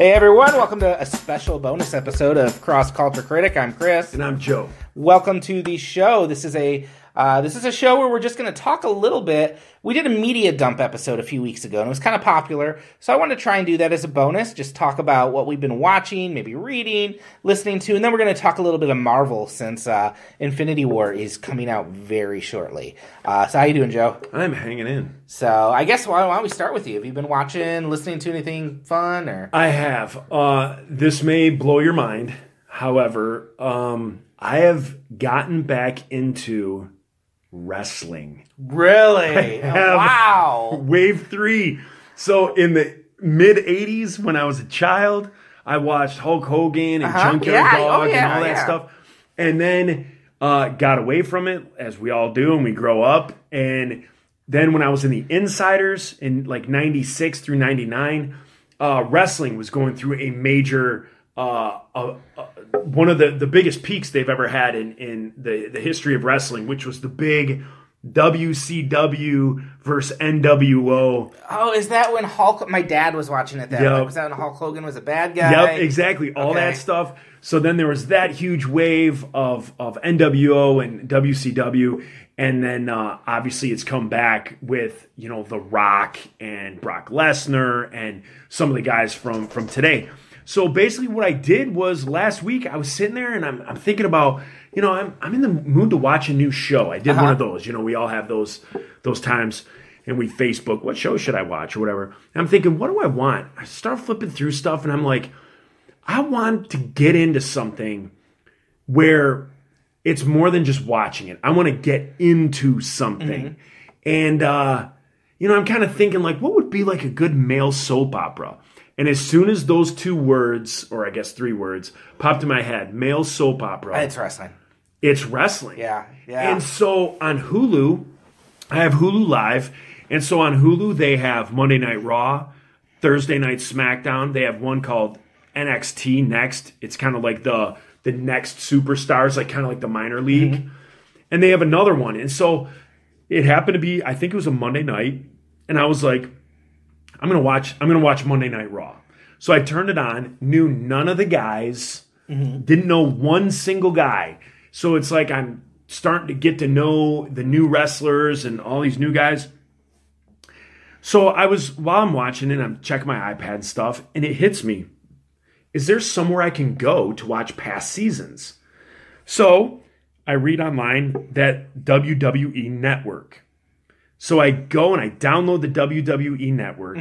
Hey everyone, welcome to a special bonus episode of Cross Culture Critic. I'm Chris. And I'm Joe. Welcome to the show. This is a show where we're just going to talk a little bit. We did a media dump episode a few weeks ago, and it was kind of popular, so I wanted to try and do that as a bonus, just talk about what we've been watching, maybe reading, listening to, and then we're going to talk a little bit of Marvel, since Infinity War is coming out very shortly. So how you doing, Joe? I'm hanging in. So I guess why don't we start with you? Have you been watching, listening to anything fun? Or I have. This may blow your mind. However, I have gotten back into wrestling. Really? Wow. Wave 3. So in the mid-'80s, when I was a child, I watched Hulk Hogan and Junkyard Dog and all that stuff. And then got away from it, as we all do, and we grow up. And then when I was in the Insiders in like 96 through 99, wrestling was going through a major... one of the biggest peaks they've ever had in the history of wrestling, which was the big WCW versus NWO. Oh, is that when Hulk... My dad was watching it that way. Was that when Hulk Hogan was a bad guy? Yep, exactly. All that stuff. So then there was that huge wave of NWO and WCW. And then obviously it's come back with, The Rock and Brock Lesnar and some of the guys from today. So basically what I did was last week I was sitting there and I'm thinking about, I'm in the mood to watch a new show. I did one of those. We all have those times and we Facebook, what show should I watch or whatever. And I'm thinking, what do I want? I start flipping through stuff and I'm like, I want to get into something where it's more than just watching it. I want to get into something. And, I'm kind of thinking like, what would be like a good male soap opera? And as soon as those two words, or I guess 3 words, popped in my head, male soap opera. It's wrestling. It's wrestling. Yeah. And so on Hulu, I have Hulu Live. And so on Hulu, they have Monday Night Raw, Thursday Night SmackDown. They have one called NXT Next. It's kind of like the next superstars, like kind of like the minor league. And they have another one. And so it happened to be, I think it was a Monday night. And I was like, I'm gonna watch Monday Night Raw. So I turned it on, knew none of the guys, didn't know one single guy. So it's like I'm starting to get to know the new wrestlers and all these new guys. So while I'm watching it, I'm checking my iPad and stuff, and it hits me. Is there somewhere I can go to watch past seasons? So I read online that WWE Network. So I go and I download the WWE Network,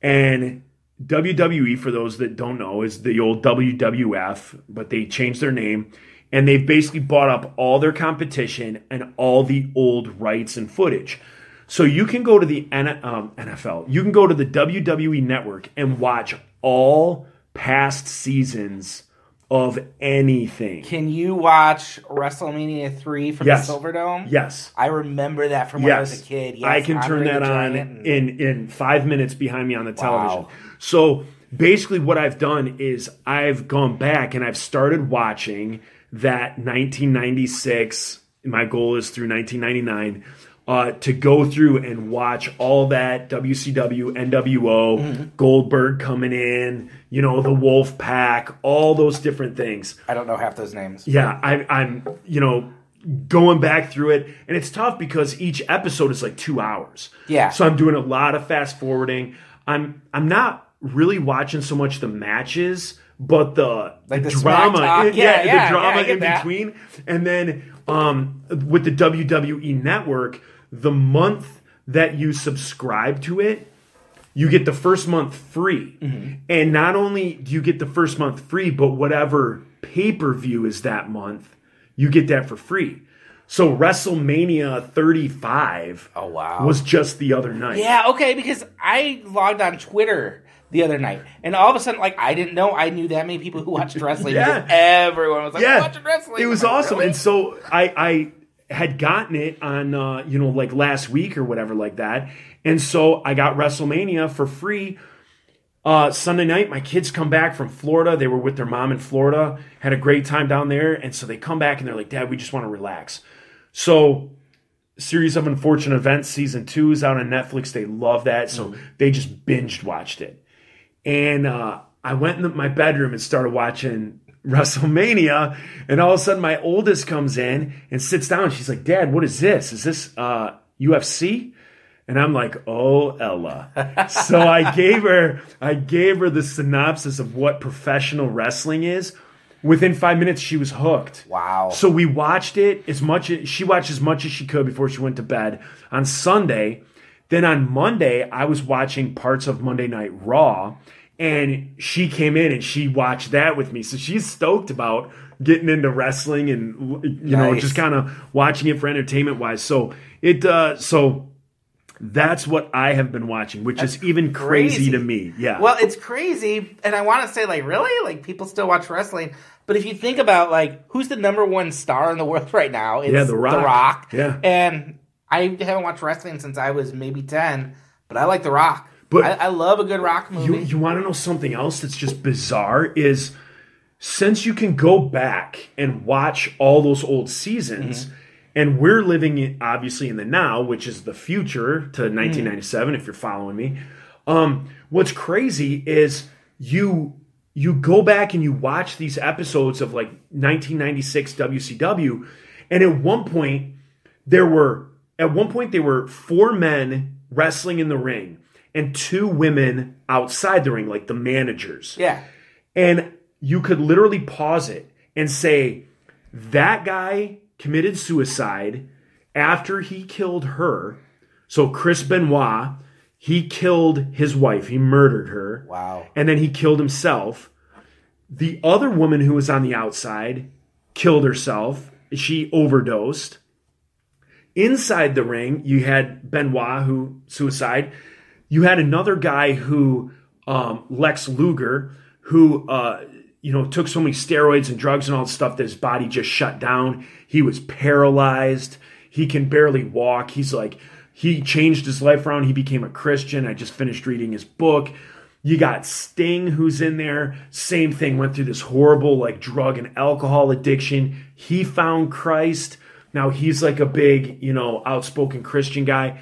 and WWE, for those that don't know, is the old WWF, but they changed their name, and they've basically bought up all their competition and all the old rights and footage. So you can go to the NFL, you can go to the WWE Network and watch all past seasons of anything. Can you watch WrestleMania 3 from the Silverdome? Yes. I remember that from when I was a kid. Yes, I can turn that on in 5 minutes behind me on the television. So basically what I've done is I've gone back and I've started watching that 1996, my goal is through 1999, to go through and watch all that WCW, NWO, Goldberg coming in, the Wolf Pack, all those different things. I don't know half those names. Yeah, I'm going back through it, and it's tough because each episode is like 2 hours. Yeah. So I'm doing a lot of fast forwarding. I'm not really watching so much the matches, but the drama, the drama in between, and then with the WWE Network. The month that you subscribe to it, you get the first month free. And not only do you get the first month free, but whatever pay-per-view is that month, you get that for free. So WrestleMania 35 was just the other night. Yeah, okay, because I logged on Twitter the other night, and all of a sudden, like, I didn't know I knew that many people who watched wrestling. Everyone was like, watching wrestling. It was awesome. Really? And so I had gotten it on, like last week or whatever like that. And so I got WrestleMania for free. Sunday night, my kids come back from Florida. They were with their mom in Florida, had a great time down there. And so they come back and they're like, Dad, we just want to relax. So Series of Unfortunate Events Season 2 is out on Netflix. They love that. So they just binged watched it. And I went in my bedroom and started watching WrestleMania, and all of a sudden my oldest comes in and sits down. She's like, Dad, what is this? Is this UFC? And I'm like, oh, Ella. So I gave her the synopsis of what professional wrestling is. Within 5 minutes, she was hooked. Wow. So we watched it she watched as much as she could before she went to bed on Sunday. Then on Monday, I was watching parts of Monday Night Raw, and she came in and she watched that with me. So she's stoked about getting into wrestling and, you know, just kind of watching it for entertainment wise. So so that's what I have been watching, which is even crazy to me. Yeah. Well, it's crazy, and I want to say, like, really? Like, people still watch wrestling. But if you think about, like, who's the number one star in the world right now? It's The Rock. The Rock. Yeah. And I haven't watched wrestling since I was maybe 10, but I like The Rock. But I love a good Rock movie. You want to know something else that's just bizarre is since you can go back and watch all those old seasons, and we're living obviously in the now, which is the future to 1997, if you're following me. What's crazy is you go back and you watch these episodes of like 1996 WCW, and at one point there were 4 men wrestling in the ring and 2 women outside the ring, like the managers. Yeah. And you could literally pause it and say, that guy committed suicide after he killed her. So Chris Benoit, he killed his wife. He murdered her. Wow. And then he killed himself. The other woman who was on the outside killed herself. She overdosed. Inside the ring, you had Benoit, who suicide. You had another guy who, Lex Luger, who, took so many steroids and drugs and all that stuff that his body just shut down. He was paralyzed. He can barely walk. He changed his life around. He became a Christian. I just finished reading his book. You got Sting, who's in there. Same thing, went through this horrible like drug and alcohol addiction. He found Christ. Now he's like a big, outspoken Christian guy.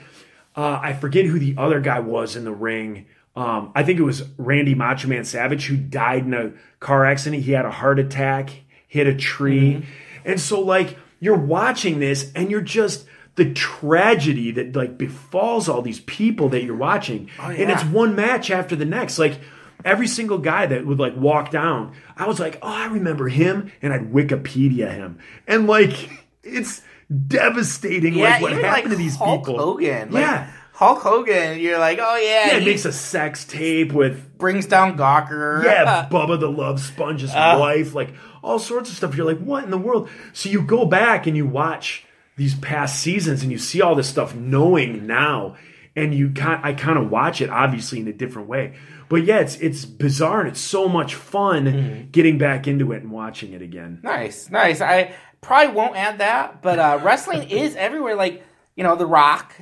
I forget who the other guy was in the ring. I think it was Randy Macho Man Savage, who died in a car accident. He had a heart attack, hit a tree. And so like you're watching this and you're just the tragedy that like befalls all these people that you're watching. Oh, yeah. And it's one match after the next. Like every single guy that would like walk down, I was like, oh, I remember him. And I'd Wikipedia him. And like, it's devastating like what happened to these Hulk people. Hogan. Like, Hulk Hogan, you're like, oh yeah. Yeah, he makes a sex tape with... Brings down Gawker. Yeah, Bubba the Love Sponge's wife. Like, all sorts of stuff. You're like, what in the world? So you go back and you watch these past seasons and you see all this stuff knowing now. And I kind of watch it, obviously, in a different way. But yeah, it's bizarre and it's so much fun getting back into it and watching it again. Nice. I probably won't add that, but wrestling is everywhere. Like, The Rock,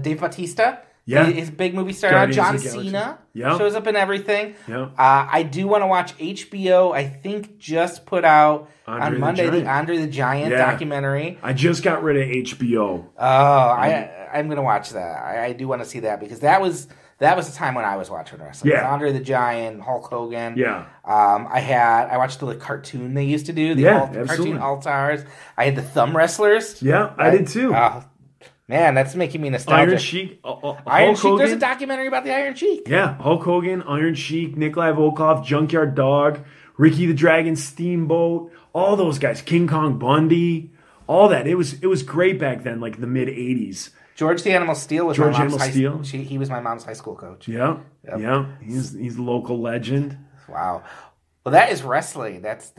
Dave Bautista, his big movie star now. John Cena shows up in everything. Yep. I do want to watch HBO. I think just put out on Monday the Andre the Giant documentary. I just got rid of HBO. Oh, I'm going to watch that. I do want to see that because that was the time when I was watching wrestling. Yeah. Andre the Giant, Hulk Hogan. Yeah. I watched the cartoon they used to do. The cartoon All-Stars. I had the Thumb Wrestlers. Yeah, I did too. Man, that's making me nostalgic. Iron Sheik. Iron Sheik. There's a documentary about the Iron Sheik. Yeah, Hulk Hogan, Iron Sheik, Nikolai Volkov, Junkyard Dog, Ricky the Dragon Steamboat, all those guys. King Kong Bundy, all that. It was great back then, like the mid '80s. George the Animal Steel was George Animal Steel. He was my mom's high school coach. Yeah, yeah. He's a local legend. Wow. Well, that is wrestling. That's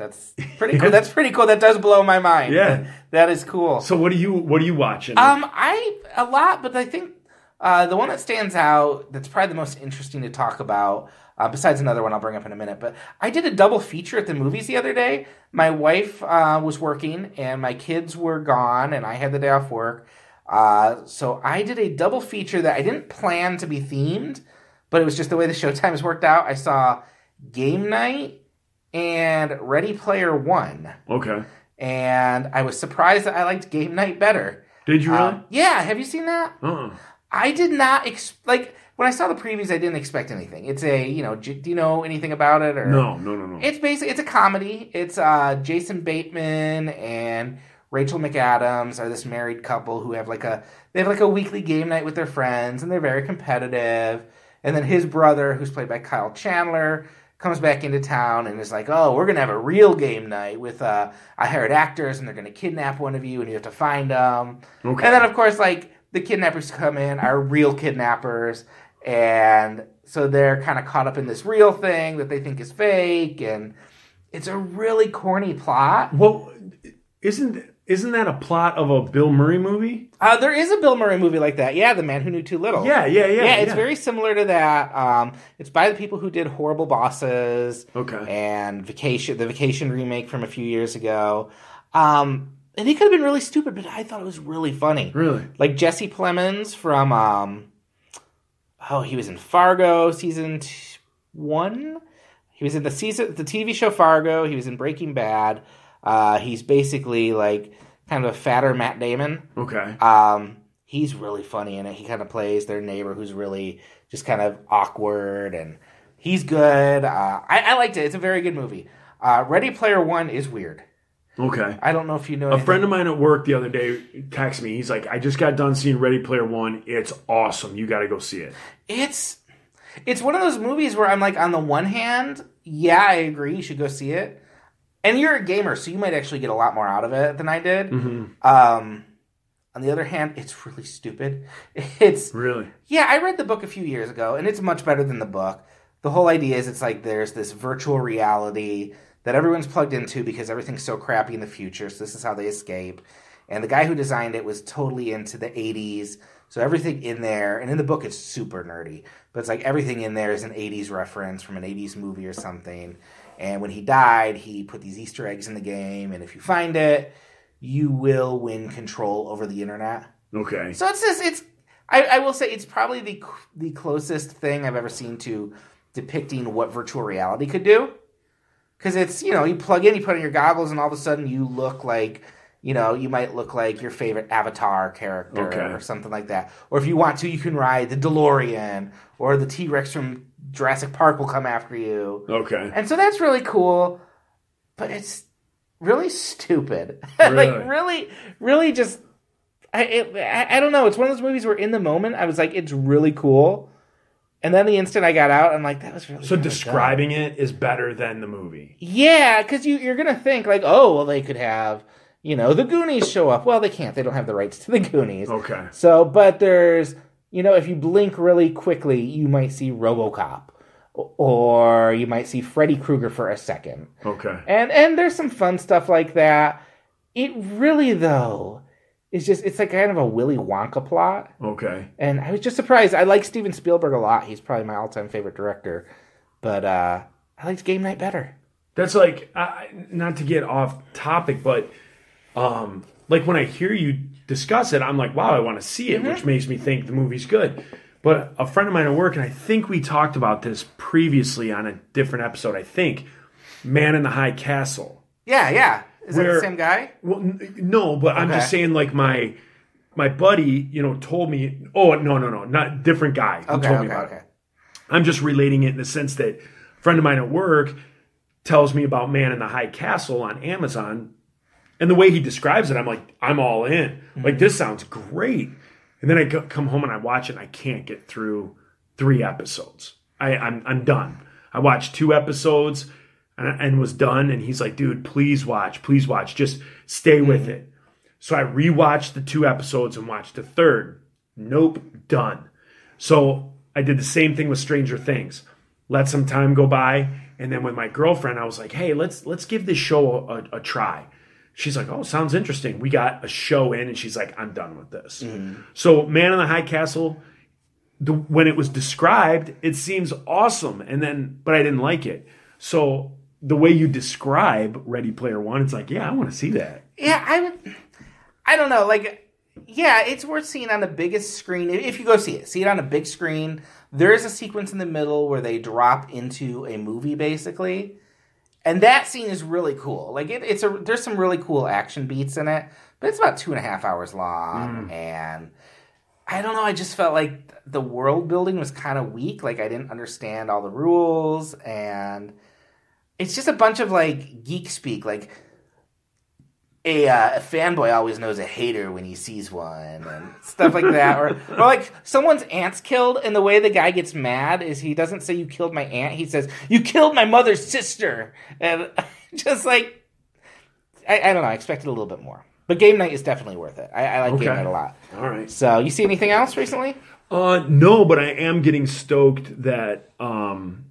pretty cool. That's pretty cool. That does blow my mind. Yeah, that is cool. So what are you watching? A lot, but I think the one that stands out that's probably the most interesting to talk about, besides another one I'll bring up in a minute. But I did a double feature at the movies the other day. My wife was working and my kids were gone, and I had the day off work. So I did a double feature that I didn't plan to be themed, but it was just the way the showtimes worked out. I saw Game Night and Ready Player One. Okay. And I was surprised that I liked Game Night better. Did you really? Yeah. Have you seen that? I did not when I saw the previews, I didn't expect anything. It's a, do you know anything about it? Or No. It's a comedy. It's Jason Bateman and Rachel McAdams are this married couple who have they have a weekly game night with their friends, and they're very competitive. And then his brother, who's played by Kyle Chandler, comes back into town and is like, oh, we're going to have a real game night with I hired actors, and they're going to kidnap one of you, and you have to find them. Okay. And then, of course, the kidnappers come in are real kidnappers, and so they're kind of caught up in this real thing that they think is fake, and it's a really corny plot. Well, isn't that a plot of a Bill Murray movie? There is a Bill Murray movie like that. Yeah, The Man Who Knew Too Little. Yeah. It's very similar to that. It's by the people who did Horrible Bosses. Okay. And the Vacation remake from a few years ago. And it could have been really stupid, but I thought it was really funny. Really? Like Jesse Plemons from, he was in Fargo season 1. He was in the TV show Fargo. He was in Breaking Bad. He's basically kind of a fatter Matt Damon. Okay. He's really funny in it. He kind of plays their neighbor who's really just kind of awkward, and he's good. I liked it. It's a very good movie. Ready Player One is weird. Okay. I don't know if you know anything. A friend of mine at work the other day texted me. He's like, I just got done seeing Ready Player One. It's awesome. You got to go see it. It's one of those movies where I'm like, on the one hand, yeah, I agree. You should go see it. And you're a gamer, so you might actually get a lot more out of it than I did. Mm-hmm. On the other hand, it's really stupid. It's really? Yeah, I read the book a few years ago, and it's much better than the book. The whole idea is it's like there's this virtual reality that everyone's plugged into because everything's so crappy in the future, so this is how they escape. And the guy who designed it was totally into the 80s, so everything in there, and in the book it's super nerdy, but it's like everything in there is an 80s reference from an 80s movie or something. And when he died, he put these Easter eggs in the game, and if you find it, you will win control over the internet. Okay. So I will say it's probably the closest thing I've ever seen to depicting what virtual reality could do. Because it's, you plug in, you put on your goggles, and all of a sudden you look like, you might look like your favorite Avatar character or something like that. Or if you want to, you can ride the DeLorean, or the T-Rex from Jurassic Park will come after you. Okay. And so that's really cool, but it's really stupid. Really? really just, I don't know. It's one of those movies where in the moment I was like, it's really cool. And then the instant I got out, I'm like, that was really So describing it is better than the movie. Yeah, because you're going to think like, oh, well, they could have, the Goonies show up. Well, they can't. They don't have the rights to the Goonies. Okay. So, but there's, if you blink really quickly, you might see RoboCop. Or you might see Freddy Krueger for a second. Okay. And there's some fun stuff like that. It really, though, is just, it's like kind of a Willy Wonka plot. Okay. And I was just surprised. I like Steven Spielberg a lot. He's probably my all-time favorite director. But I liked Game Night better. That's like, not to get off topic, but like when I hear you discuss it, I'm like, wow, I want to see it, which makes me think the movie's good. But a friend of mine at work, and I think we talked about this previously on a different episode, Man in the High Castle. Yeah. Is that the same guy? Well, no, but I'm just saying, like, my buddy, told me, no, not different guy who told me about it. I'm just relating it in the sense that a friend of mine at work tells me about Man in the High Castle on Amazon, and the way he describes it, I'm like, I'm all in. Mm-hmm. Like, this sounds great. And then I come home and I watch it, and I can't get through 3 episodes. I'm done. I watched 2 episodes and was done. And he's like, dude, please watch. Just stay with it. So I rewatched the 2 episodes and watched the 3rd. Nope, done. So I did the same thing with Stranger Things. Let some time go by. And then with my girlfriend, I was like, hey, let's give this show a try. She's like, oh, sounds interesting. We got a show in, and she's like, I'm done with this. Mm-hmm. So Man in the High Castle, when it was described, it seems awesome. But I didn't like it. So the way you describe Ready Player One, it's like, yeah, I want to see that. Yeah, I don't know. Like, yeah, it's worth seeing on the biggest screen. If you go see it on a big screen. There is a sequence in the middle where they drop into a movie, basically. And that scene is really cool. Like there's some really cool action beats in it, but it's about 2.5 hours long, and I don't know. I just felt like the world building was kind of weak. Like, I didn't understand all the rules, and it's just a bunch of, like, geek speak. Like, a fanboy always knows a hater when he sees one, and stuff like that. Or like, someone's aunt's killed, and the way the guy gets mad is he doesn't say, "You killed my aunt." He says, "You killed my mother's sister." And just, like, I don't know. I expected a little bit more. But game night is definitely worth it. I like game night a lot. All right. So, you see anything else recently? No, but I am getting stoked that on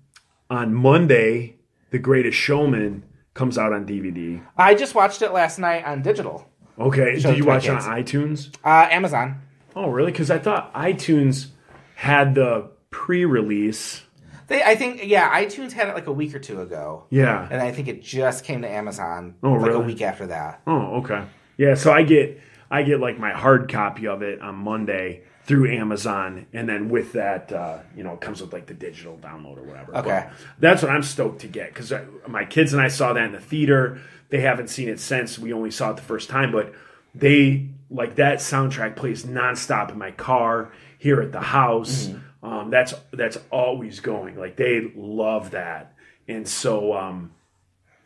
Monday, The Greatest Showman comes out on DVD. I just watched it last night on digital. Okay. Did you watch it on iTunes? Amazon. Oh, really? Because I thought iTunes had the pre-release. I think iTunes had it like a week or two ago. Yeah. And I think it just came to Amazon really? a week after that. Oh, okay. Yeah, so I get like my hard copy of it on Monday through Amazon, and then with that, it comes with like the digital download or whatever. Okay. But that's what I'm stoked to get, because my kids and I saw that in the theater. They haven't seen it since. We only saw it the first time, but they like that soundtrack plays nonstop in my car, here at the house. Mm-hmm. That's always going. Like, they love that, and so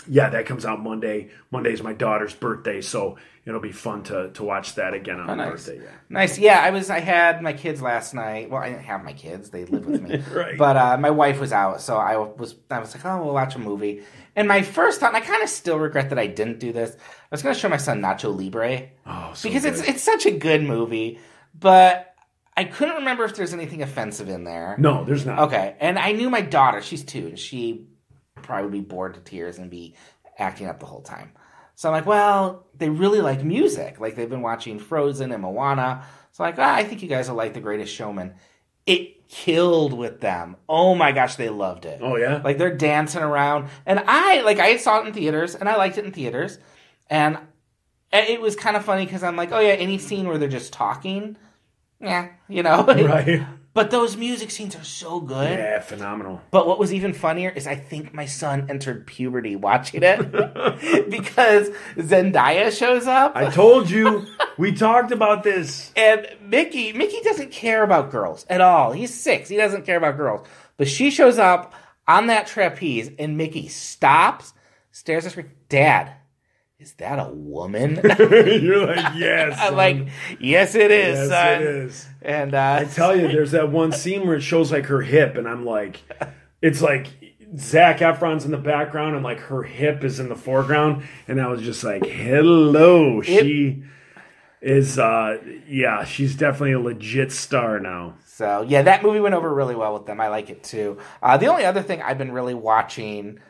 that comes out Monday. Monday's my daughter's birthday, so it'll be fun to watch that again on her birthday. Yeah. Nice. Yeah, I had my kids last night. Well, I didn't have my kids; they live with me. Right. But my wife was out, so I was like, "Oh, we'll watch a movie." And my first thought, and I kind of still regret that I didn't do this. I was going to show my son Nacho Libre because good. it's such a good movie, but I couldn't remember if there's anything offensive in there. No, there's not. Okay, and I knew my daughter; she's 2, and she probably would be bored to tears and be acting up the whole time. So I'm like, well, they really like music. Like, they've been watching Frozen and Moana. So I'm like, I think you guys will like The Greatest Showman. It killed with them. Oh my gosh, they loved it. Oh, yeah? Like, they're dancing around. And I saw it in theaters, and I liked it in theaters. And it was kind of funny because I'm like, oh yeah, any scene where they're just talking, Right. But those music scenes are so good. Yeah, phenomenal. But what was even funnier is I think my son entered puberty watching it because Zendaya shows up. I told you. We talked about this. And Mickey doesn't care about girls at all. He's 6. He doesn't care about girls. But she shows up on that trapeze, and Mickey stops, stares at her. Dad, is that a woman? You're like, yes. I'm like, yes, it is, yes, son. It is. And I tell you, there's that one scene where it shows like her hip, and I'm like, it's like Zac Efron's in the background, and like her hip is in the foreground, and I was just like, hello, she is, she's definitely a legit star now. So yeah, that movie went over really well with them. I like it too. The only other thing I've been really watching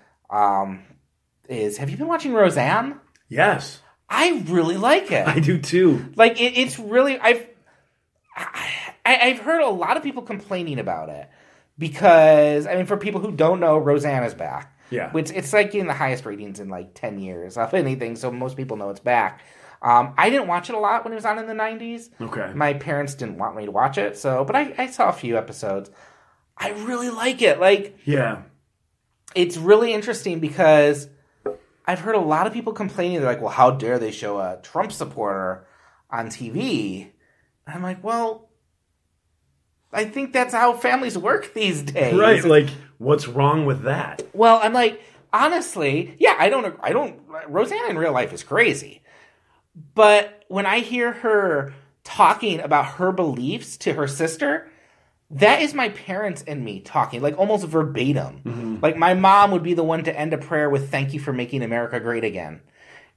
is, have you been watching Roseanne? Yes. I really like it. I do too. Like, it's really, I've heard a lot of people complaining about it because, I mean, for people who don't know, Roseanne is back. Yeah. Which it's like getting the highest ratings in like 10 years of anything, so most people know it's back. I didn't watch it a lot when it was on in the 90s. Okay. My parents didn't want me to watch it, but I saw a few episodes. I really like it. Like, yeah. It's really interesting because I've heard a lot of people complaining. They're like, well, how dare they show a Trump supporter on TV? And I'm like, well, I think that's how families work these days. Right, like, what's wrong with that? Well, I'm like, honestly, yeah, I don't, Roseanne in real life is crazy. But when I hear her talking about her beliefs to her sister, that is my parents and me talking, like almost verbatim. Mm-hmm. Like, my mom would be the one to end a prayer with, "Thank you for making America great again."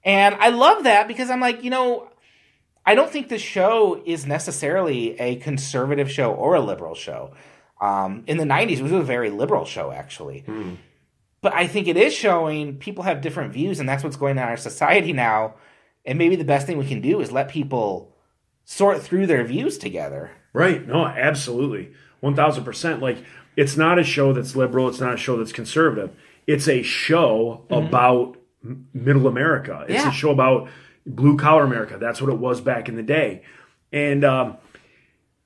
And I love that because I'm like, I don't think the show is necessarily a conservative show or a liberal show. In the 90s, it was a very liberal show, actually. Mm. But I think it is showing people have different views, and that's what's going on in our society now. And maybe the best thing we can do is let people sort through their views together. Right. No, absolutely. 1,000%. Like, it's not a show that's liberal. It's not a show that's conservative. It's a show about middle America. It's a show about blue-collar America. That's what it was back in the day. And I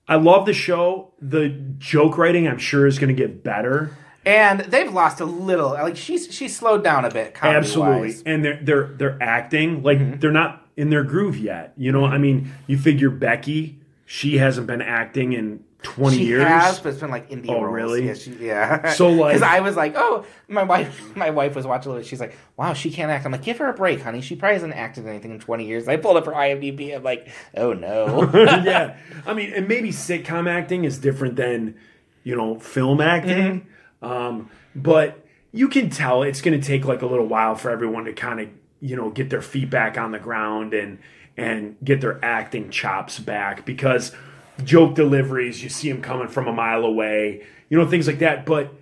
love the show. The joke writing, I'm sure, is going to get better. And they've lost a little. Like, she's slowed down a bit, comedy-wise. Absolutely. And they're acting like they're not in their groove yet. I mean, you figure Becky, she hasn't been acting in 20 years. She has, but it's been like indie roles. Oh, really? Yeah. So like, because I was like, oh, my wife was watching a little bit. She's like, wow, she can't act. I'm like, give her a break, honey. She probably hasn't acted in anything in 20 years. I pulled up her IMDb. I'm like, oh no. Yeah, I mean, and maybe sitcom acting is different than film acting, but you can tell it's going to take like a little while for everyone to kind of get their feet back on the ground and get their acting chops back, because joke deliveries, you see them coming from a mile away, things like that. But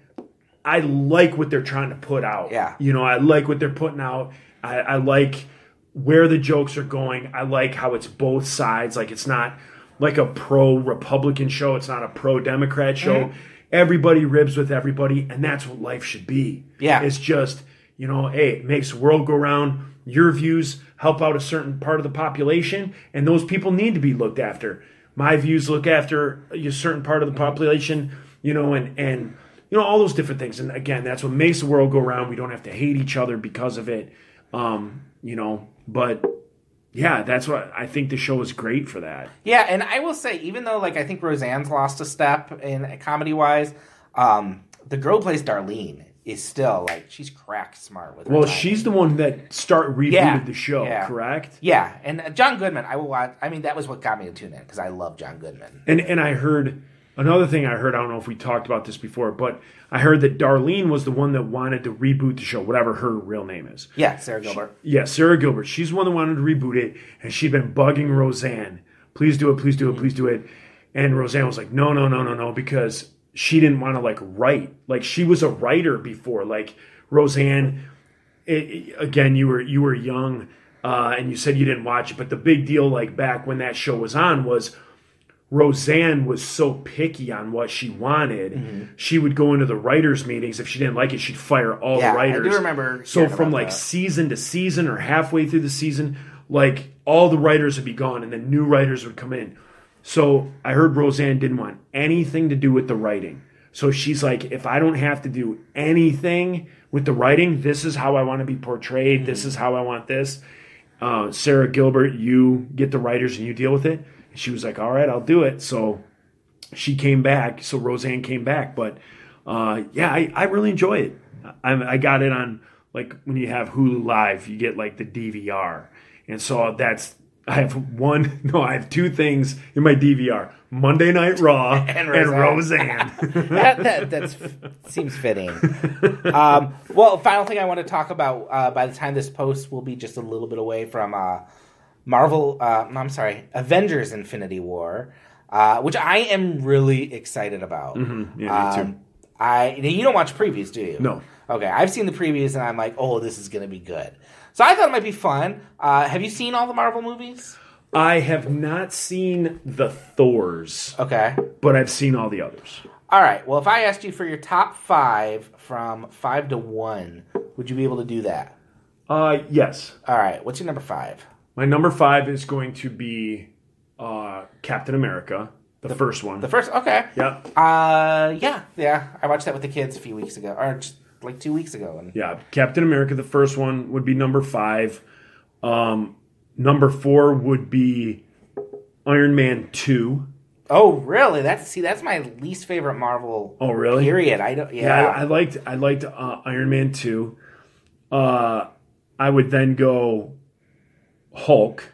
I like what they're trying to put out. Yeah. I like what they're putting out. I like where the jokes are going. I like how it's both sides. Like, it's not like a pro-Republican show. It's not a pro-Democrat show. Mm-hmm. Everybody ribs with everybody, and that's what life should be. Yeah. It's just, hey, it makes the world go round. Your views help out a certain part of the population, and those people need to be looked after. My views look after a certain part of the population, and all those different things. And again, that's what makes the world go round. We don't have to hate each other because of it, but yeah, that's what I think the show is great for that. Yeah, and I will say, even though I think Roseanne's lost a step in comedy-wise, the girl who plays Darlene is still she's crack smart with her timing. She's the one that rebooted the show, correct? Yeah, and John Goodman, I will watch. I mean, that was what got me to tune in, because I love John Goodman. And I heard another thing. I don't know if we talked about this before, but I heard that Darlene was the one that wanted to reboot the show, whatever her real name is. Yeah, Sarah Gilbert. Sarah Gilbert. She's the one that wanted to reboot it, and she'd been bugging Roseanne, please do it, please do it, please do it. And Roseanne was like, no, because she didn't want to write. She was a writer before. Roseanne, again, you were young, and you said you didn't watch it, but the big deal back when that show was on was Roseanne was so picky on what she wanted. Mm-hmm. She would go into the writers' meetings. If she didn't like it, she'd fire all the writers. I do remember. So from season to season or halfway through the season, all the writers would be gone, and then new writers would come in. So I heard Roseanne didn't want anything to do with the writing. So she's like, if I don't have to do anything with the writing, this is how I want to be portrayed. Mm-hmm. This is how I want this. Sarah Gilbert, you get the writers and you deal with it. And she was like, all right, I'll do it. So she came back. So Roseanne came back. But I really enjoy it. I got it on, when you have Hulu Live, you get the DVR. And so I have two things in my DVR: Monday Night Raw and Roseanne. that seems fitting. Final thing I want to talk about. By the time this post will be just a little bit away from Avengers: Infinity War, which I am really excited about. Mm-hmm. Yeah, me too. You don't watch previews, do you? No. Okay, I've seen the previews and I'm like, oh, this is going to be good. So I thought it might be fun. Have you seen all the Marvel movies? I have not seen the Thors. Okay. But I've seen all the others. All right. Well, if I asked you for your top 5 from 5 to 1, would you be able to do that? Yes. All right. What's your number 5? My number 5 is going to be Captain America, the first one. The first? Okay. Yep. Yeah. I watched that with the kids a few weeks ago. Or just 2 weeks ago. Yeah, Captain America, the first one, would be number 5. Number 4 would be Iron Man 2. Oh, really? That's my least favorite Marvel. Oh, really? Period. I don't. Yeah. I liked Iron Man 2. I would then go Hulk.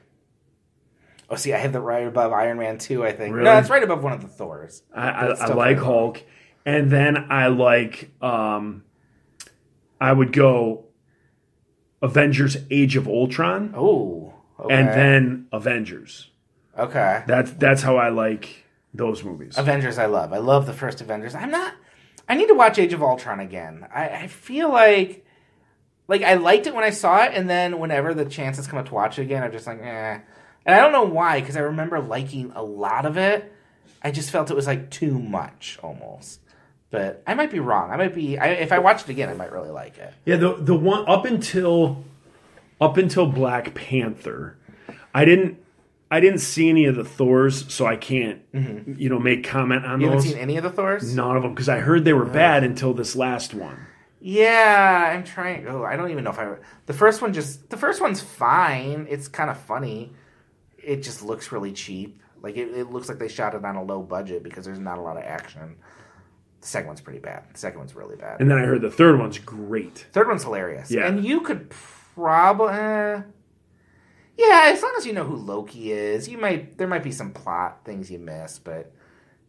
Oh, see, I have that right above Iron Man 2, I think. Really? No, that's right above one of the Thors. I like Hulk. And then I like I would go Avengers Age of Ultron. Oh, okay. And then Avengers. Okay. That's how I like those movies. Avengers I love. I love the first Avengers. I need to watch Age of Ultron again. I feel like I liked it when I saw it, and then whenever the chances come up to watch it again, I'm just like, eh. And I don't know why, because I remember liking a lot of it. I just felt it was too much almost. But I might be wrong. If I watch it again, I might really like it. Yeah, the one up until Black Panther, I didn't see any of the Thors, so I can't make comment on those. You haven't seen any of the Thors? None of them, because I heard they were bad until this last one. Yeah, I'm trying. Oh, I don't even know if the first one's fine. It's kind of funny. It just looks really cheap. Like, it looks like they shot it on a low budget because there's not a lot of action. The second one's pretty bad. The second one's really bad. And then I heard the third one's great. Third one's hilarious. Yeah. And you could probably... yeah, as long as you know who Loki is, there might be some plot things you miss, but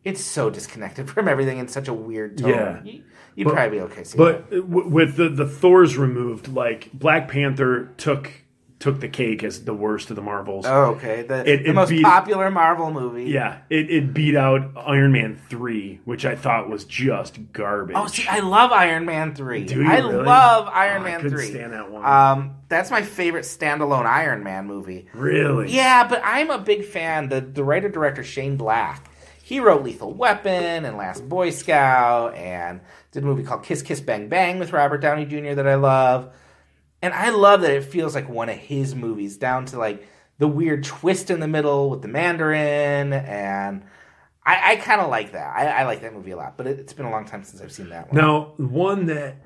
it's so disconnected from everything in such a weird tone. Yeah. You'd probably be okay seeing But it. with the Thors removed, like, Black Panther took the cake as the worst of the Marvels. Oh, okay. The most popular Marvel movie. Yeah. It beat out Iron Man 3, which I thought was just garbage. Oh, see, I love Iron Man 3. Do you I really? love Iron Man 3. I couldn't stand that one. That's my favorite standalone Iron Man movie. Really? Yeah, but I'm a big fan. The writer-director Shane Black, he wrote Lethal Weapon and Last Boy Scout and did a movie called Kiss Kiss Bang Bang with Robert Downey Jr. that I love. And I love that it feels like one of his movies, down to like the weird twist in the middle with the Mandarin. And I kind of like that. I like that movie a lot. But it's been a long time since I've seen that one. Now, one that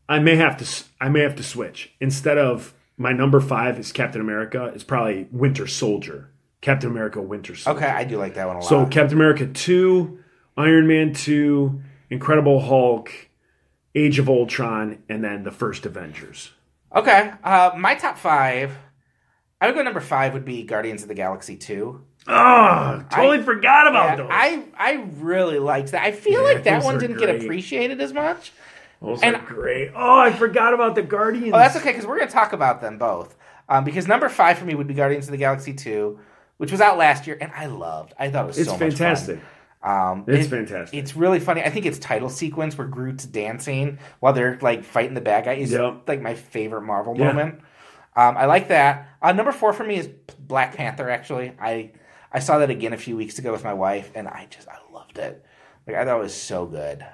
I may have to switch. Instead of my number 5 is Captain America, it's probably Winter Soldier. Captain America Winter Soldier. Okay, I do like that one a lot. So Captain America 2, Iron Man 2, Incredible Hulk, Age of Ultron, and then the first Avengers. Okay, my top 5, I would go number 5 would be Guardians of the Galaxy 2. Oh, totally forgot about those. I really liked that. I feel like that one didn't get appreciated as much. Those are great. Oh, I forgot about the Guardians. Oh, that's okay, because we're going to talk about them both. Because number 5 for me would be Guardians of the Galaxy 2, which was out last year, and I thought it was so much fun. It's fantastic. It's fantastic. It's really funny. I think its title sequence where Groot's dancing while they're like fighting the bad guy is like my favorite Marvel moment. I like that. Number 4 for me is Black Panther. Actually, I saw that again a few weeks ago with my wife, and I loved it. Like, I thought it was so good.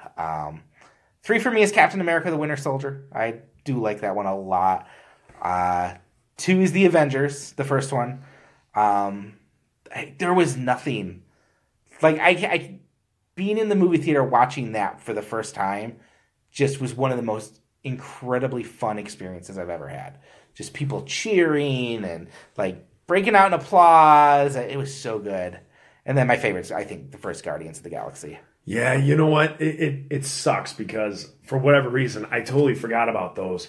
3 for me is Captain America: The Winter Soldier. I do like that one a lot. 2 is The Avengers, the first one. There was nothing. Like, I being in the movie theater watching that for the first time just was one of the most incredibly fun experiences I've ever had. Just people cheering and, like, breaking out in applause. It was so good. And then my favorites, I think, the first Guardians of the Galaxy. Yeah, you know what? It sucks because, for whatever reason, I totally forgot about those.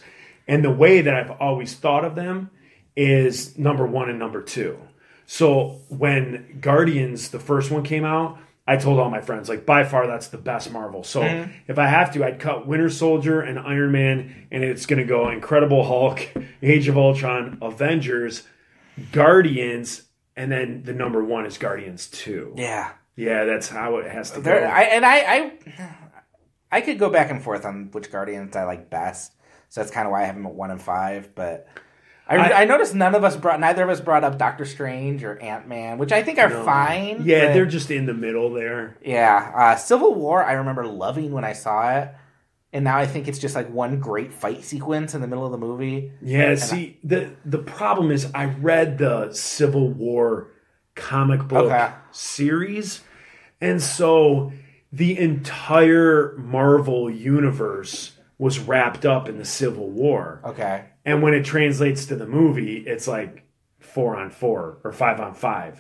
And the way that I've always thought of them is number 1 and number 2. So when Guardians, the first one, came out, I told all my friends, like, by far that's the best Marvel. So if I have to, I'd cut Winter Soldier and Iron Man, and it's going to go Incredible Hulk, Age of Ultron, Avengers, Guardians, and then the number 1 is Guardians 2. Yeah. Yeah, that's how it has to go. I could go back and forth on which Guardians I like best. So that's kind of why I have them at 1 and 5, but... I noticed neither of us brought up Doctor Strange or Ant-Man, which I think are fine. Yeah, they're just in the middle there. Yeah. Civil War, I remember loving when I saw it. And now I think it's just like one great fight sequence in the middle of the movie. Yeah, see, the problem is I read the Civil War comic book series. And so the entire Marvel universe was wrapped up in the Civil War. Okay. And when it translates to the movie, it's like 4-on-4 or 5-on-5,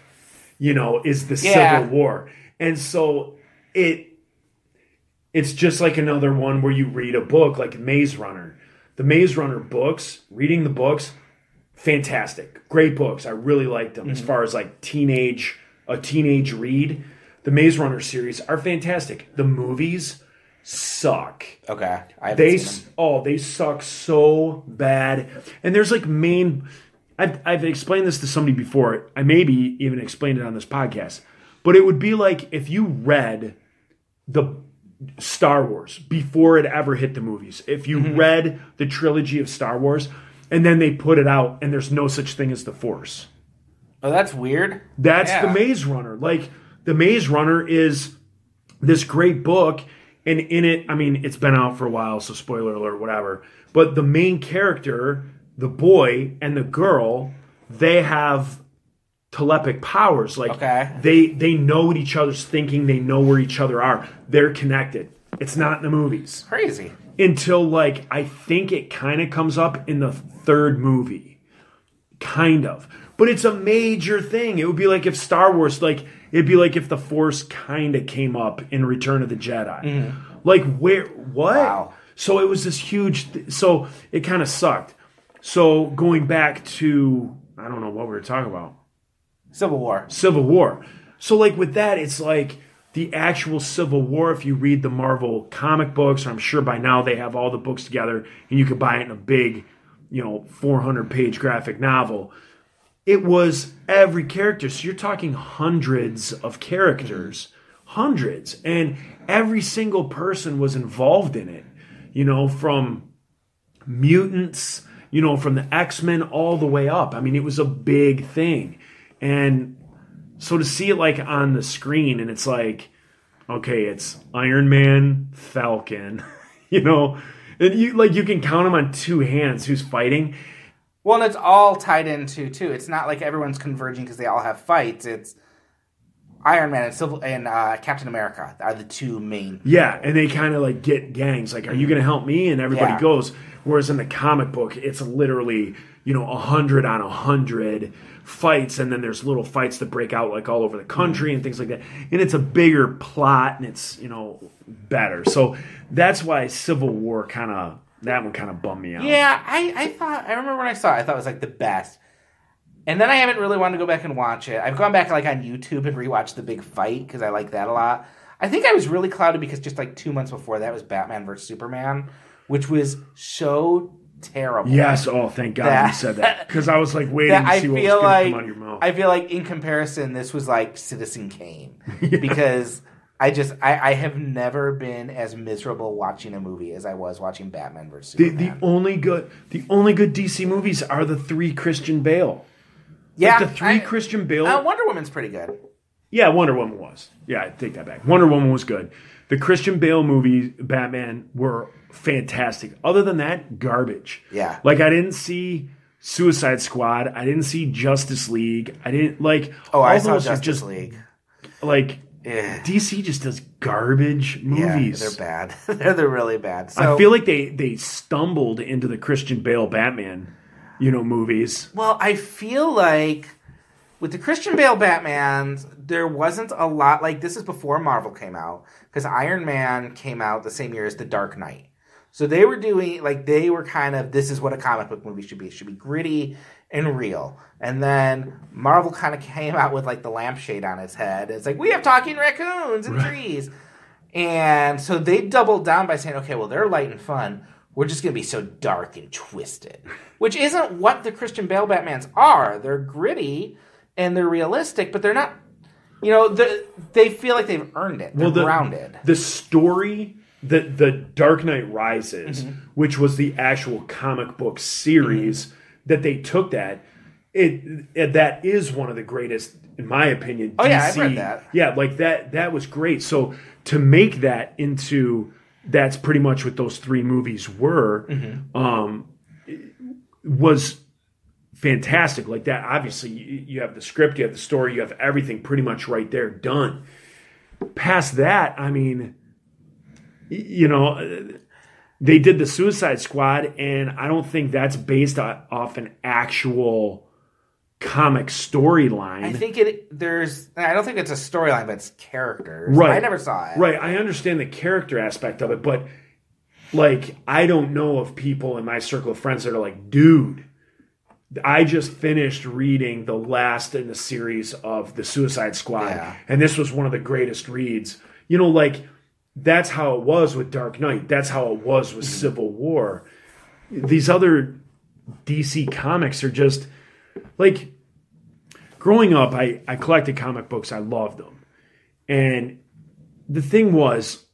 is the Civil War. And so it's just like another one where you read a book like Maze Runner. The Maze Runner books, reading the books, fantastic. Great books. I really liked them as far as like a teenage read. The Maze Runner series are fantastic. The movies suck. Okay. They suck so bad. And there's like I've explained this to somebody before. I maybe even explained it on this podcast. But it would be like if you read the Star Wars before it ever hit the movies. If you read the trilogy of Star Wars and then they put it out and there's no such thing as the Force. Oh, that's weird. That's the Maze Runner. Like, the Maze Runner is this great book. And in it, I mean, it's been out for a while, so spoiler alert, whatever. But the main character, the boy and the girl, they have telepathic powers. Like, they know what each other's thinking. They know where each other are. They're connected. It's not in the movies. Crazy. Until, I think it kind of comes up in the third movie. Kind of. But it's a major thing. It would be like if Star Wars, like, it'd be like if the Force kind of came up in Return of the Jedi. Mm-hmm. Like, where, what? Wow. So it was this huge, so it kind of sucked. So going back to, I don't know what we were talking about. Civil War. So like with that, it's like the actual Civil War, if you read the Marvel comic books, I'm sure by now they have all the books together and you could buy it in a big, 400-page graphic novel. It was every character. So you're talking hundreds of characters. Hundreds. And every single person was involved in it. From mutants, from the X-Men all the way up. I mean, it was a big thing. And so to see it like on the screen and it's like, okay, it's Iron Man, Falcon, and you can count them on two hands who's fighting. Well, and it's all tied into, too. It's not like everyone's converging because they all have fights. It's Iron Man and Captain America are the two main. Yeah, and they kind of like get gangs. Like, are you going to help me? And everybody goes. Whereas in the comic book, it's literally, 100 on 100 fights. And then there's little fights that break out like all over the country and things like that. And it's a bigger plot and it's, better. So that's why Civil War that one kind of bummed me out. Yeah, I remember when I saw it, I thought it was like the best. And then I haven't really wanted to go back and watch it. I've gone back like on YouTube and rewatched the big fight because I like that a lot. I think I was really clouded because just like 2 months before that was Batman vs. Superman, which was so terrible. Yes, oh, thank God you said that. Because I was like waiting to see what was going to come out of your mouth. I feel like in comparison, this was like Citizen Kane. Yeah. Because I have never been as miserable watching a movie as I was watching Batman vs. Superman. The only good DC movies are the 3 Christian Bale. Yeah, like the 3 Christian Bale. Wonder Woman's pretty good. Yeah, Wonder Woman was. Yeah, I take that back. Wonder Woman was good. The Christian Bale movies, Batman, were fantastic. Other than that, garbage. Yeah. Like, I didn't see Suicide Squad. I didn't see Justice League. I didn't, like... Oh, I saw Justice League. Like, DC just does garbage movies. Yeah, they're bad. They're really bad. So, I feel like they stumbled into the Christian Bale Batman, movies. Well, I feel like... with the Christian Bale Batmans, there wasn't a lot... Like, this is before Marvel came out. Because Iron Man came out the same year as The Dark Knight. So they were doing... Like, they were kind of... This is what a comic book movie should be. It should be gritty and real. And then Marvel kind of came out with, like, the lampshade on its head. It's like, we have talking raccoons and trees. And so they doubled down by saying, okay, well, they're light and fun. We're just going to be so dark and twisted. Which isn't what the Christian Bale Batmans are. They're gritty... and they're realistic, but they're not, they feel like they've earned it. They're grounded. The story, the Dark Knight Rises, which was the actual comic book series that they took that is one of the greatest, in my opinion, DC. Oh, yeah, I've read that. Yeah, like that was great. So to make that into, that's pretty much what those 3 movies were, was fantastic. Like that, obviously you have the script, you have the story, you have everything pretty much right there done. Past that, I mean, they did the Suicide Squad, and I don't think that's based off an actual comic storyline. I think I don't think it's a storyline, but it's characters. Right. I never saw it. Right. I understand the character aspect of it, but like, I don't know of people in my circle of friends that are like, dude, I just finished reading the last in the series of the Suicide Squad, and this was one of the greatest reads. Like, that's how it was with Dark Knight. That's how it was with Civil War. These other DC comics are just, like, growing up, I collected comic books. I loved them. And the thing was,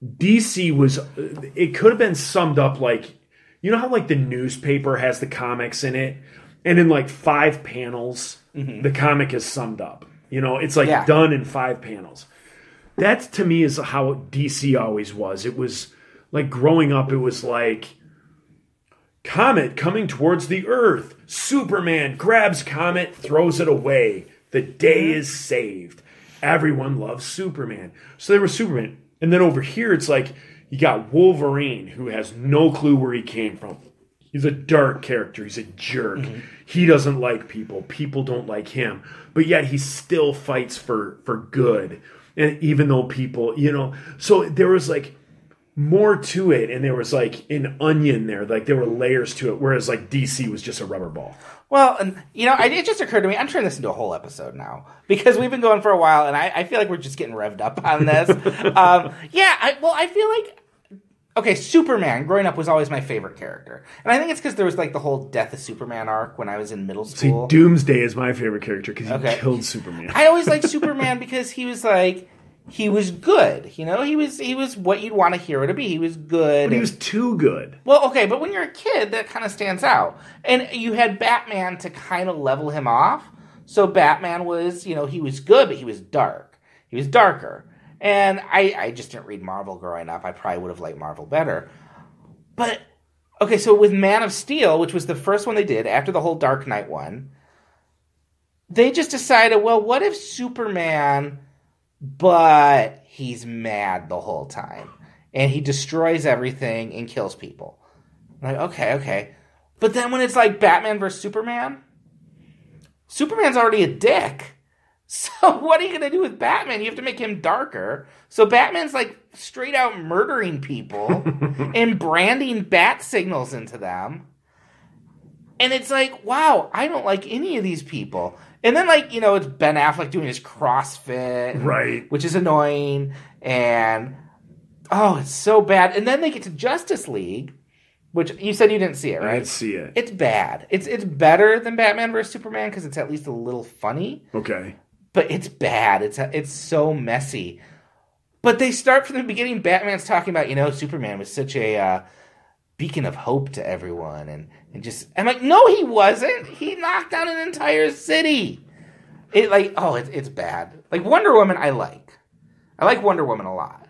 DC was, it could have been summed up like, you know how like the newspaper has the comics in it, and in like 5 panels, the comic is summed up. It's like done in 5 panels. That to me is how DC always was. It was like growing up, it was like comet coming towards the Earth. Superman grabs comet, throws it away. The day is saved. Everyone loves Superman. So they were Superman. And then over here, it's like, you got Wolverine, who has no clue where he came from. He's a dark character. He's a jerk. Mm-hmm. He doesn't like people. People don't like him. But yet he still fights for good. And even though people, so there was like more to it, and there was like an onion there. Like there were layers to it, whereas like DC was just a rubber ball. Well, and it just occurred to me, I'm turning this into a whole episode now, because we've been going for a while, and I feel like we're just getting revved up on this. I feel like, okay, Superman, growing up, was always my favorite character. And I think it's because there was like the whole Death of Superman arc when I was in middle school. See, Doomsday is my favorite character, because he killed Superman. I always liked Superman because he was like, he was good, he was what you'd want a hero to be. He was good. But he was too good. Well, okay, but when you're a kid, that kind of stands out. And you had Batman to kind of level him off. So Batman was, he was good, but he was dark. He was darker. And I just didn't read Marvel growing up. I probably would have liked Marvel better. But, okay, so with Man of Steel, which was the first one they did after the whole Dark Knight one, they just decided, well, what if Superman... but he's mad the whole time. And he destroys everything and kills people. I'm like, okay. But then when it's like Batman versus Superman's already a dick. So what are you going to do with Batman? You have to make him darker. So Batman's like straight out murdering people and branding bat signals into them. And it's like, wow, I don't like any of these people. And then, like, it's Ben Affleck doing his CrossFit. Right. Which is annoying. And, it's so bad. And then they get to Justice League, which you said you didn't see it, right? I didn't see it. It's bad. It's better than Batman vs. Superman because it's at least a little funny. Okay. But it's bad. It's so messy. But they start from the beginning. Batman's talking about, Superman was such a... beacon of hope to everyone, and just, I'm like, no, he wasn't. He knocked down an entire city. It's bad. Like Wonder Woman, I like Wonder Woman a lot,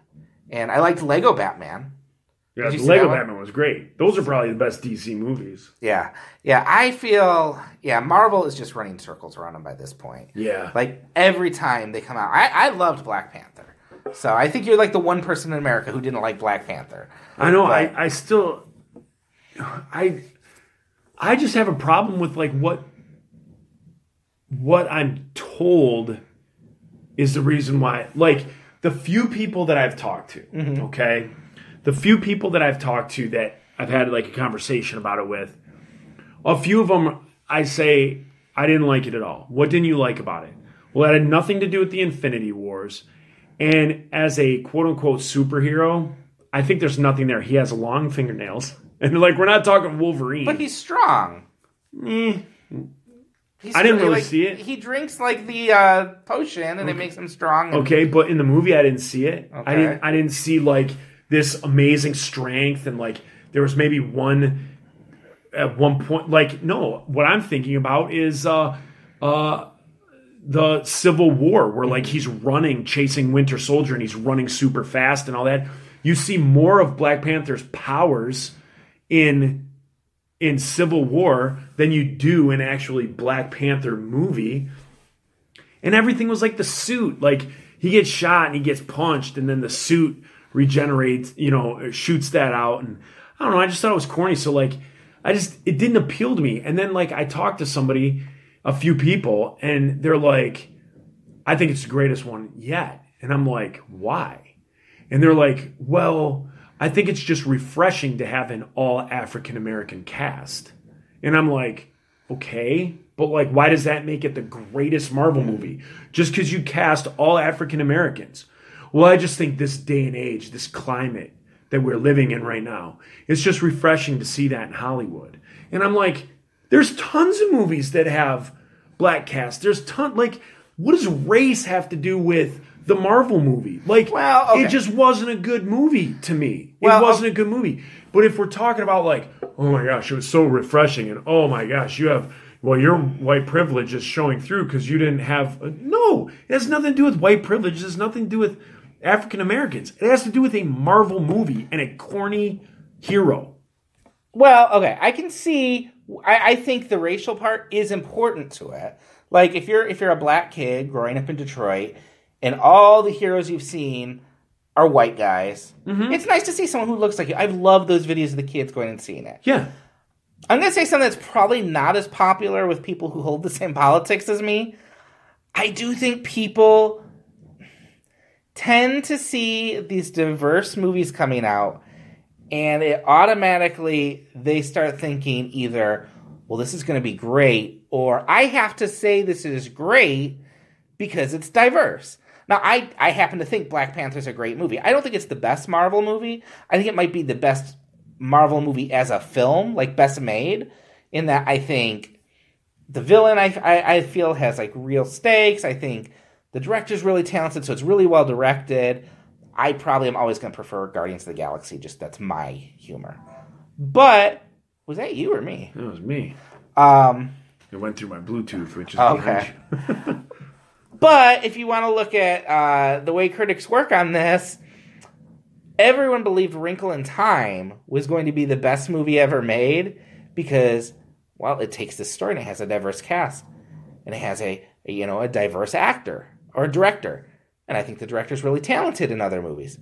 and I liked Lego Batman. Yeah, the Lego Batman was great. Those are probably the best DC movies. Yeah. I feel Marvel is just running circles around them by this point. Yeah, like every time they come out, I loved Black Panther. So I think you're like the one person in America who didn't like Black Panther. I know. But I still. I just have a problem with like what I'm told is the reason why. Like the few people that I've talked to, mm-hmm. okay, the few people that I've talked to that I've had like a conversation about it with, a few of them I say I didn't like it at all. What didn't you like about it? Well, it had nothing to do with the Infinity Wars, and as a quote unquote superhero, I think there's nothing there. He has long fingernails. And, like, we're not talking Wolverine. But he's strong. I didn't really see it. He drinks, like, the potion, and it makes him strong. Okay, but in the movie, I didn't see it. Okay. I didn't see, like, this amazing strength. And, like, there was maybe one at one point. Like, no, what I'm thinking about is the Civil War, where, like, he's running, chasing Winter Soldier, and he's running super fast and all that. You see more of Black Panther's powers in Civil War than you do in actually Black Panther movie. And everything was like the suit. Like, he gets shot and he gets punched, and then the suit regenerates, shoots that out. And I don't know, I just thought it was corny. So, like, it didn't appeal to me. And then, like, I talked to somebody, a few people, and they're like, I think it's the greatest one yet. And I'm like, why? And they're like, well, I think it's just refreshing to have an all African-American cast. And I'm like, okay, but like, why does that make it the greatest Marvel movie? Just because you cast all African-Americans. Well, I just think this day and age, this climate that we're living in right now, it's just refreshing to see that in Hollywood. And I'm like, there's tons of movies that have black cast. There's like, what does race have to do with the Marvel movie? Like, well, okay. It just wasn't a good movie to me. It wasn't a good movie. But if we're talking about like, oh my gosh, it was so refreshing, and oh my gosh, your white privilege is showing through because you didn't have... No, it has nothing to do with white privilege. It has nothing to do with African Americans. It has to do with a Marvel movie and a corny hero. Well, okay, I can see... I think the racial part is important to it. Like, if you're a black kid growing up in Detroit, and all the heroes you've seen are white guys, mm-hmm. It's nice to see someone who looks like you. I've loved those videos of the kids going and seeing it. Yeah. I'm going to say something that's probably not as popular with people who hold the same politics as me. I do think people tend to see these diverse movies coming out, and it automatically, they start thinking either, well, this is going to be great, or I have to say this is great because it's diverse. Now, I happen to think Black Panther's a great movie. I don't think it's the best Marvel movie. I think it might be the best Marvel movie as a film, like best made, in that I think the villain, I feel, has like real stakes. I think the director's really talented, so it's really well directed. I probably am always going to prefer Guardians of the Galaxy, just that's my humor. But, was that you or me? That was me. It went through my Bluetooth, which is okay. But if you want to look at the way critics work on this, everyone believed Wrinkle in Time was going to be the best movie ever made because, well, it takes this story and it has a diverse cast. And it has a diverse actor or a director. And I think the director's really talented in other movies.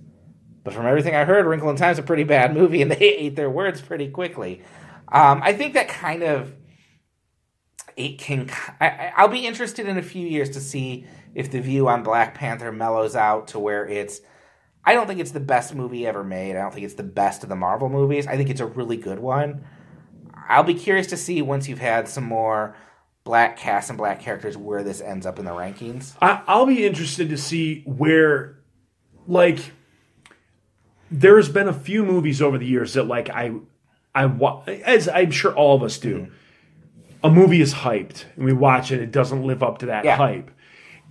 But from everything I heard, Wrinkle in Time is a pretty bad movie and they ate their words pretty quickly. I think that kind of... I'll be interested in a few years to see if the view on Black Panther mellows out to where it's... I don't think it's the best movie ever made. I don't think it's the best of the Marvel movies. I think it's a really good one. I'll be curious to see once you've had some more black cast and black characters where this ends up in the rankings. I'll be interested to see where, like, there's been a few movies over the years that, like, as I'm sure all of us do, a movie is hyped and we watch it, it doesn't live up to that hype.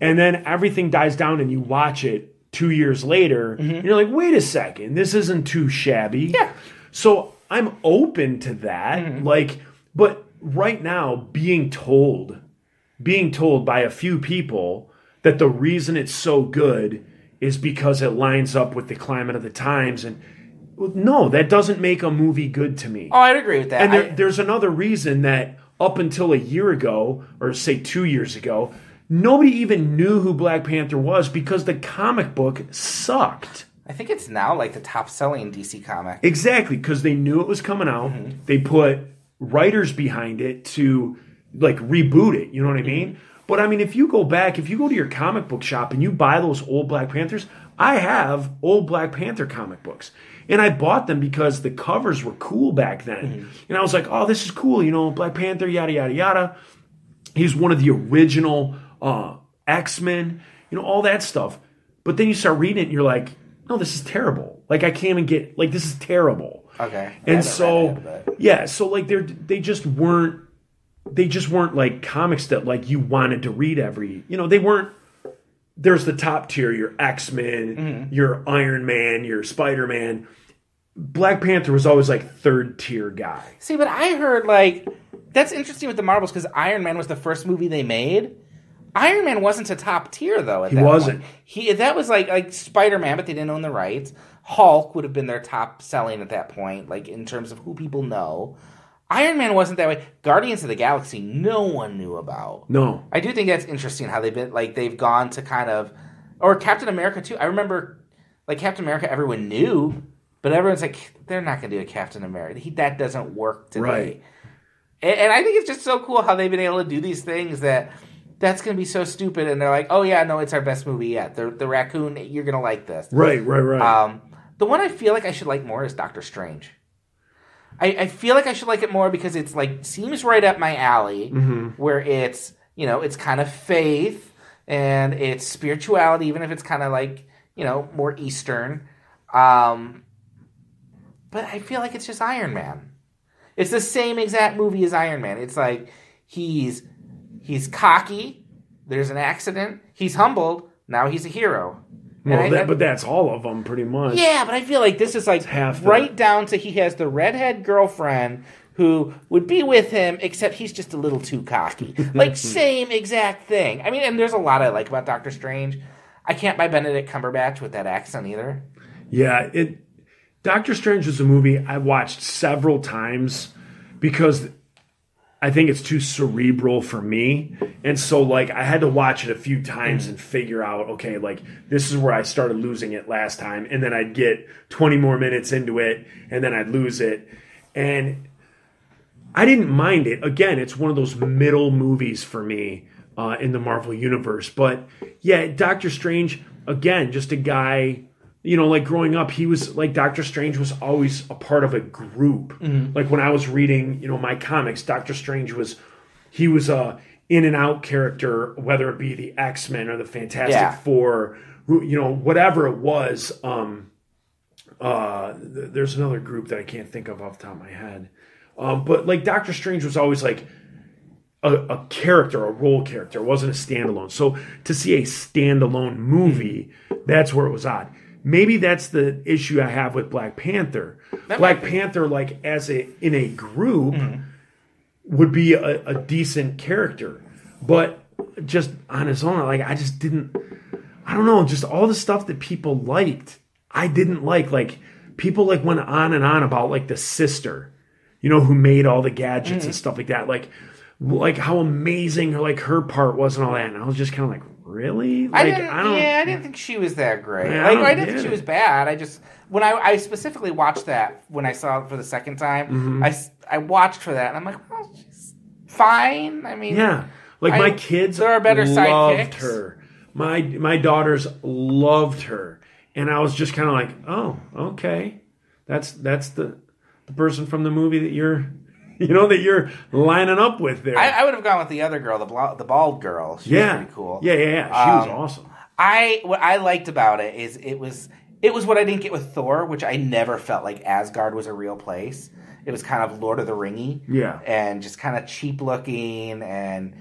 And then everything dies down and you watch it 2 years later, and you're like, wait a second, this isn't too shabby. Yeah. So I'm open to that. Like, but right now, being told by a few people that the reason it's so good is because it lines up with the climate of the times, and no, that doesn't make a movie good to me. Oh, I'd agree with that. And there's another reason that up until a year ago, or say 2 years ago, nobody even knew who Black Panther was because the comic book sucked. I think it's now like the top-selling DC comic. Exactly, because they knew it was coming out. They put writers behind it to, like, reboot it. You know what I mean? But, I mean, if you go to your comic book shop and you buy those old Black Panthers, I have old Black Panther comic books. And I bought them because the covers were cool back then. And I was like, oh, this is cool, Black Panther, yada, yada, yada. He's one of the original X-Men, all that stuff. But then you start reading it and you're like, no, this is terrible. Like, I can't even get, like, this is terrible. Okay. And so, so, like, they just weren't like comics that, like, you wanted to read every, they weren't, there's the top tier, your X-Men, your Iron Man, your Spider-Man. Black Panther was always, like, third tier guy. See, but I heard, like, that's interesting with the Marvels because Iron Man was the first movie they made. Iron Man wasn't a top tier, though, at that wasn't. Point. That was like Spider-Man, but they didn't own the rights. Hulk would have been their top selling at that point, like, in terms of who people know. Iron Man wasn't that way. Guardians of the Galaxy, no one knew about. No. I do think that's interesting how they've gone to kind of... Or Captain America, too. I remember, like, Captain America, everyone knew, but everyone's like, they're not going to do a Captain America. That doesn't work today. Right. And I think it's just so cool how they've been able to do these things that's going to be so stupid. And they're like, oh, yeah, no, it's our best movie yet. The raccoon, you're going to like this. Right. The one I feel like I should like more is Doctor Strange. I feel like I should like it more because it's like seems right up my alley, where it's it's kind of faith and it's spirituality, even if it's kind of like more Eastern. But I feel like it's just Iron Man. It's the same exact movie as Iron Man. It's like he's cocky. There's an accident. He's humbled. Now he's a hero. Well, but that's all of them, pretty much. Yeah, but I feel like this is like right down to he has the redhead girlfriend who would be with him, except he's just a little too cocky. Like, same exact thing. I mean, and there's a lot I like about Doctor Strange. I can't buy Benedict Cumberbatch with that accent either. Yeah, Doctor Strange was a movie I watched several times because I think it's too cerebral for me. And so, like, I had to watch it a few times and figure out, okay, like, this is where I started losing it last time. And then I'd get 20 more minutes into it, and then I'd lose it. And I didn't mind it. Again, it's one of those middle movies for me in the Marvel Universe. But yeah, Doctor Strange, again, just a guy, like growing up, he was like, Doctor Strange was always a part of a group. Mm-hmm. Like when I was reading, my comics, Doctor Strange he was a in and out character, whether it be the X-Men or the Fantastic Four, whatever it was. There's another group that I can't think of off the top of my head. But like Doctor Strange was always like a character, a role character. It wasn't a standalone. So to see a standalone movie, that's where it was odd. Maybe that's the issue I have with Black Panther. Black Panther, like in a group, would be a decent character, but just on his own, like I just didn't. I don't know. Just all the stuff that people liked, I didn't like. Like people like went on and on about like the sister, who made all the gadgets and stuff like that. Like how amazing her part was and all that. And I was just kind of like, really? Like, I didn't think she was that great. I didn't think she was bad. I just when I specifically watched that when I saw it for the second time, I watched for that and I'm like, well, she's fine. I mean, yeah. Like my kids there are better loved sidekicks. her. My daughters loved her, and I was just kind of like, oh, okay, that's the person from the movie that you're lining up with there. I would have gone with the other girl, the bald girl. She was pretty cool. Yeah. She was awesome. What I liked about it is it was what I didn't get with Thor, which I never felt like Asgard was a real place. It was kind of Lord of the Ringy. Yeah. And just kind of cheap looking, and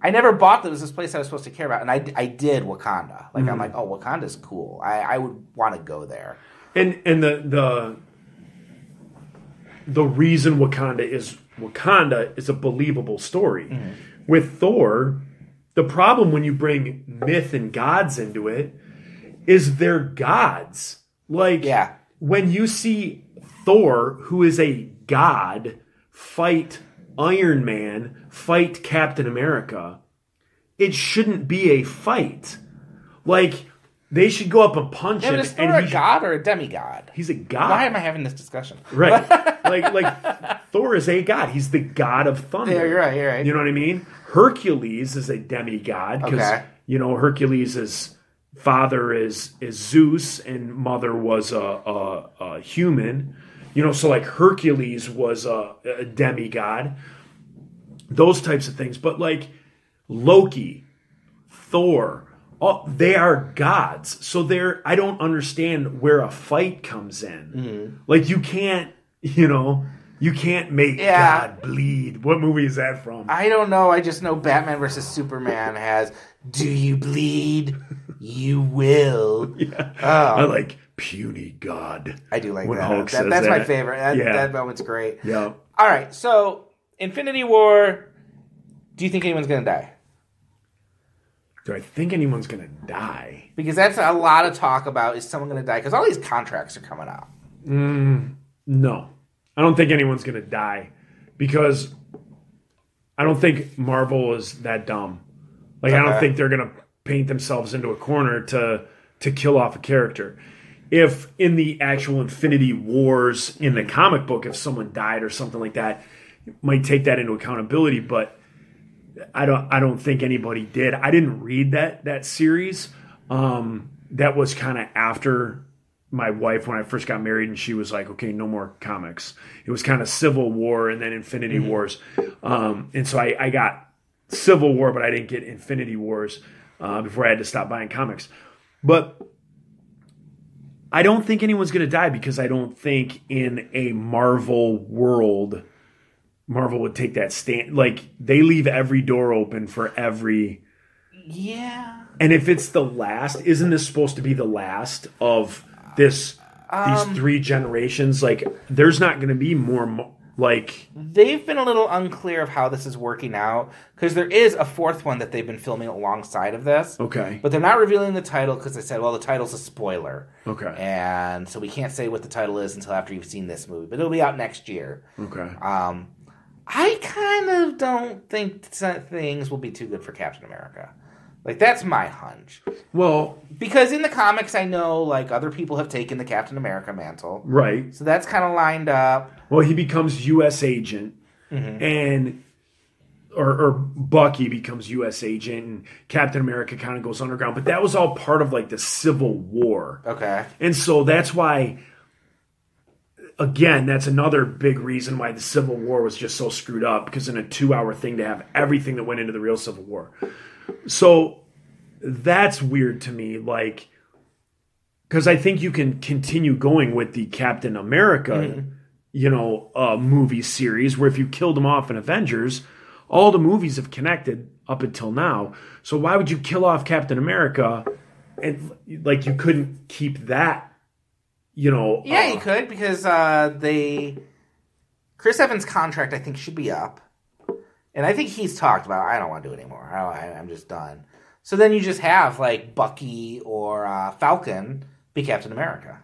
I never bought that it was this place I was supposed to care about. And I did Wakanda. Like I'm like, oh, Wakanda's cool. I would want to go there. And the reason Wakanda is a believable story. Mm-hmm. With Thor, the problem when you bring myth and gods into it is they're gods. Like when you see Thor, who is a god, fight Iron Man, fight Captain America, it shouldn't be a fight. Like they should go up and punch him. Is Thor a god or a demigod? He's a god. Why am I having this discussion? Right. like Thor is a god. He's the god of thunder. Yeah, you're right. You know what I mean? Hercules is a demigod because Hercules' father is Zeus and mother was a human. So like Hercules was a demigod. Those types of things. But like Loki, Thor, they are gods. So I don't understand where a fight comes in. Mm-hmm. Like you can't make God bleed. What movie is that from? I don't know. I just know Batman versus Superman has, do you bleed? You will. Yeah. I like puny God. I do like that. That's my favorite. That moment's great. Yeah. All right. So Infinity War, do you think anyone's going to die? Do I think anyone's going to die? Because that's a lot of talk about, is someone going to die? Because all these contracts are coming out. No. I don't think anyone's going to die. Because I don't think Marvel is that dumb. Like, I don't think they're going to paint themselves into a corner to kill off a character. If in the actual Infinity Wars in the comic book, if someone died or something like that, you might take that into accountability, but I don't think anybody did. I didn't read that series. That was kind of after my wife, when I first got married, and she was like, okay, no more comics. It was kind of Civil War and then Infinity Wars. And so I got Civil War, but I didn't get Infinity Wars before I had to stop buying comics. But I don't think anyone's going to die because I don't think in a Marvel world, Marvel would take that stand. Like, they leave every door open for every... Yeah. And if it's the last, isn't this supposed to be the last of these three generations? Like, there's not going to be more... Like, they've been a little unclear of how this is working out, because there is a fourth one that they've been filming alongside of this. Okay. But they're not revealing the title because they said, well, the title's a spoiler. Okay. And so we can't say what the title is until after you've seen this movie. But it'll be out next year. Okay. I kind of don't think things will be too good for Captain America. Like, that's my hunch. Well, because in the comics, I know, like, other people have taken the Captain America mantle. Right. So that's kind of lined up. Well, he becomes U.S. agent. and or Bucky becomes U.S. agent, and Captain America kind of goes underground. But that was all part of like the Civil War. Okay. And so that's why, again, that's another big reason why the Civil War was just so screwed up, because in a 2-hour thing to have everything that went into the real Civil War. So that's weird to me, like, because I think you can continue going with the Captain America, movie series, where if you killed him off in Avengers, all the movies have connected up until now. So why would you kill off Captain America and like you couldn't keep that? Yeah, you could, because Chris Evans' contract, I think, should be up. And I think he's talked about, I don't want to do it anymore. I'm just done. So then you just have, like, Bucky or Falcon be Captain America.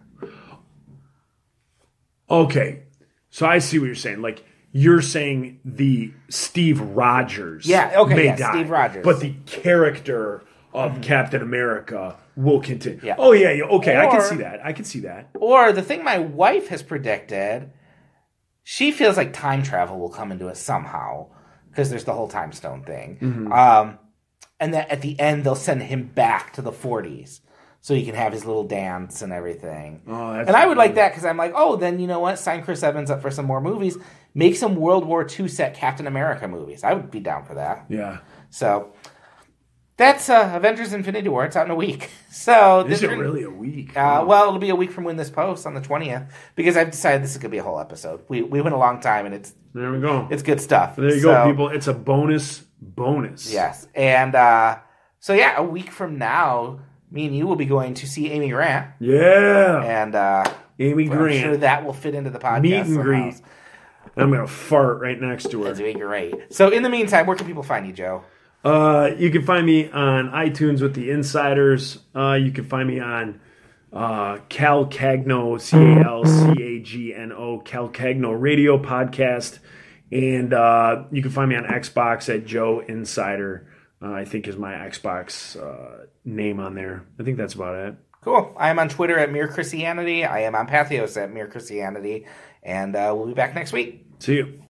Okay. So I see what you're saying. Like, you're saying the Steve Rogers may die. Steve Rogers. But the character of Captain America will continue. Yeah. Oh, yeah. Okay, I can see that. Or the thing my wife has predicted, she feels like time travel will come into it somehow, because there's the whole time stone thing. And that at the end, they'll send him back to the 40s. So he can have his little dance and everything. Oh, that's and I would like that, because I'm like, oh, then you know what? Sign Chris Evans up for some more movies. Make some World War II set Captain America movies. I would be down for that. Yeah. So that's Avengers Infinity War. It's out in a week. So Is it really a week? Well, it'll be a week from when this posts on the 20th, because I've decided this is going to be a whole episode. We went a long time, and there we go. It's good stuff. There you go, people. It's a bonus. Yes. And so, yeah, a week from now, me and you will be going to see Amy Grant. Yeah. And Amy Grant. I'm sure that will fit into the podcast. Meet and greet. I'm going to fart right next to her. That's going to be great. So in the meantime, where can people find you, Joe? You can find me on iTunes with the Insiders. You can find me on Cal Cagno, Calcagno, Cal Cagno Radio Podcast. And you can find me on Xbox at Joe Insider. I think is my Xbox name on there. I think that's about it. Cool. I am on Twitter at Mere Chris-ianity. I am on Pathos at Mere Chris-ianity. And we'll be back next week. See you.